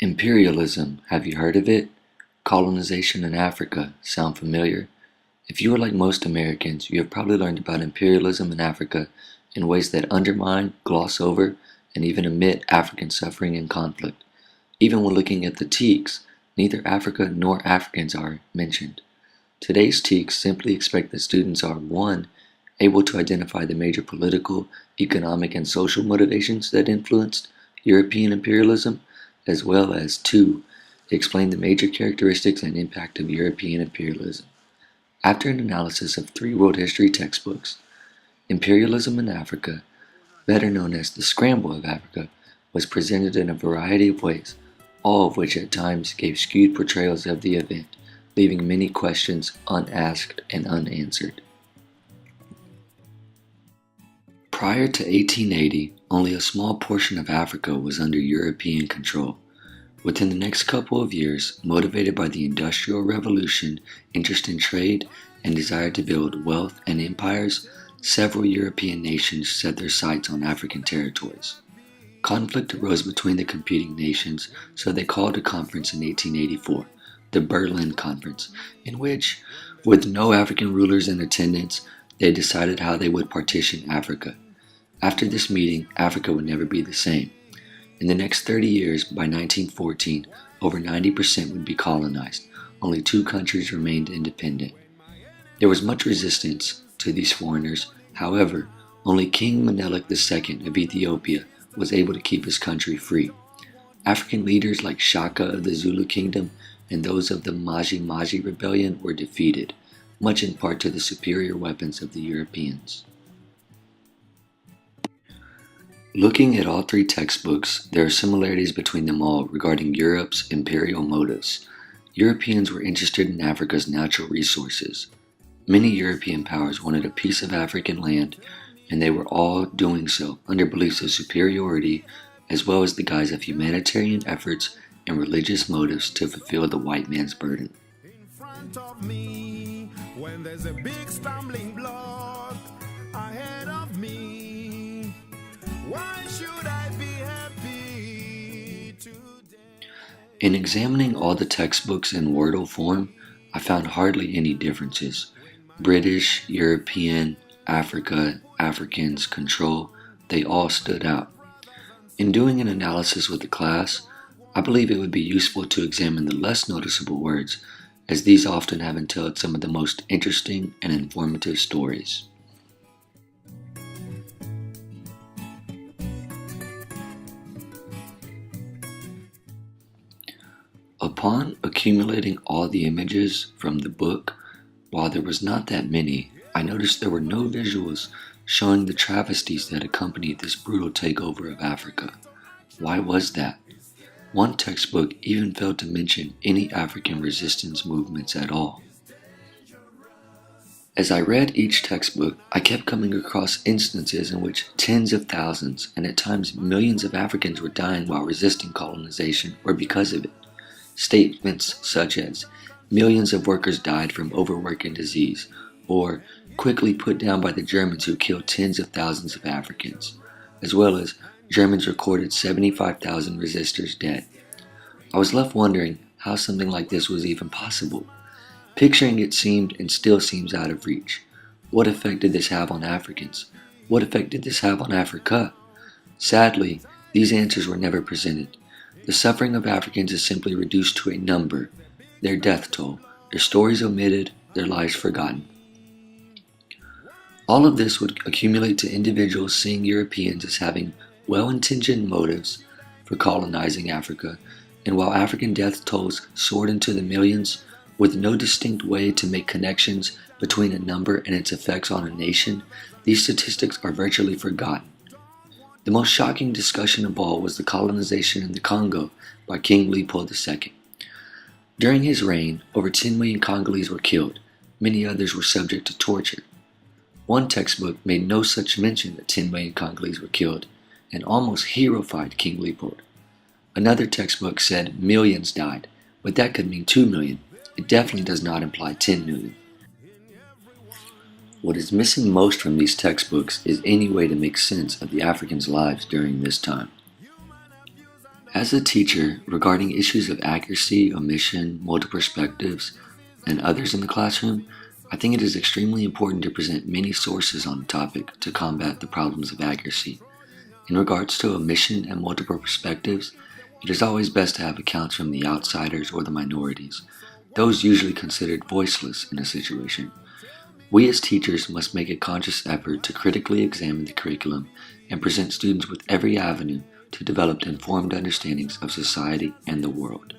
Imperialism, have you heard of it? Colonization in Africa, sound familiar? If you are like most Americans, you have probably learned about imperialism in Africa in ways that undermine, gloss over, and even omit African suffering and conflict. Even when looking at the teaks, neither Africa nor Africans are mentioned. Today's teaks simply expect that students are 1. Able to identify the major political, economic, and social motivations that influenced European imperialism, as well as 2. Explain the major characteristics and impact of European imperialism. After an analysis of 3 world history textbooks, imperialism in Africa, better known as the Scramble of Africa, was presented in a variety of ways, all of which at times gave skewed portrayals of the event, leaving many questions unasked and unanswered. Prior to 1880, only a small portion of Africa was under European control. Within the next couple of years, motivated by the Industrial Revolution, interest in trade, and desire to build wealth and empires, several European nations set their sights on African territories. Conflict arose between the competing nations, so they called a conference in 1884, the Berlin Conference, in which, with no African rulers in attendance, they decided how they would partition Africa. After this meeting, Africa would never be the same. In the next 30 years, by 1914, over 90% would be colonized. Only 2 countries remained independent. There was much resistance to these foreigners. However, only King Menelik II of Ethiopia was able to keep his country free. African leaders like Shaka of the Zulu Kingdom and those of the Maji Maji Rebellion were defeated, much in part to the superior weapons of the Europeans. Looking at all 3 textbooks, there are similarities between them all regarding Europe's imperial motives. Europeans were interested in Africa's natural resources. Many European powers wanted a piece of African land, and they were all doing so under beliefs of superiority, as well as the guise of humanitarian efforts and religious motives to fulfill the white man's burden. In front of me, when there's a big stumbling block ahead of me, why should I be happy today? In examining all the textbooks in Wordle form, I found hardly any differences. British, European, Africa, Africans, control, they all stood out. In doing an analysis with the class, I believe it would be useful to examine the less noticeable words, as these often have entailed some of the most interesting and informative stories. Upon accumulating all the images from the book, while there was not that many, I noticed there were no visuals showing the travesties that accompanied this brutal takeover of Africa. Why was that? One textbook even failed to mention any African resistance movements at all. As I read each textbook, I kept coming across instances in which tens of thousands and at times millions of Africans were dying while resisting colonization or because of it. Statements such as, millions of workers died from overwork and disease, or quickly put down by the Germans who killed tens of thousands of Africans, as well as Germans recorded 75,000 resistors dead. I was left wondering how something like this was even possible. Picturing it seemed and still seems out of reach. What effect did this have on Africans? What effect did this have on Africa? Sadly, these answers were never presented. The suffering of Africans is simply reduced to a number, their death toll, their stories omitted, their lives forgotten. All of this would accumulate to individuals seeing Europeans as having well-intentioned motives for colonizing Africa, and while African death tolls soared into the millions, with no distinct way to make connections between a number and its effects on a nation, these statistics are virtually forgotten. The most shocking discussion of all was the colonization in the Congo by King Leopold II. During his reign, over 10 million Congolese were killed. Many others were subject to torture. One textbook made no such mention that 10 million Congolese were killed, and almost heroified King Leopold. Another textbook said millions died, but that could mean 2 million. It definitely does not imply 10 million. What is missing most from these textbooks is any way to make sense of the Africans' lives during this time. As a teacher, regarding issues of accuracy, omission, multiple perspectives, and others in the classroom, I think it is extremely important to present many sources on the topic to combat the problems of accuracy. In regards to omission and multiple perspectives, it is always best to have accounts from the outsiders or the minorities, those usually considered voiceless in a situation. We as teachers must make a conscious effort to critically examine the curriculum and present students with every avenue to develop informed understandings of society and the world.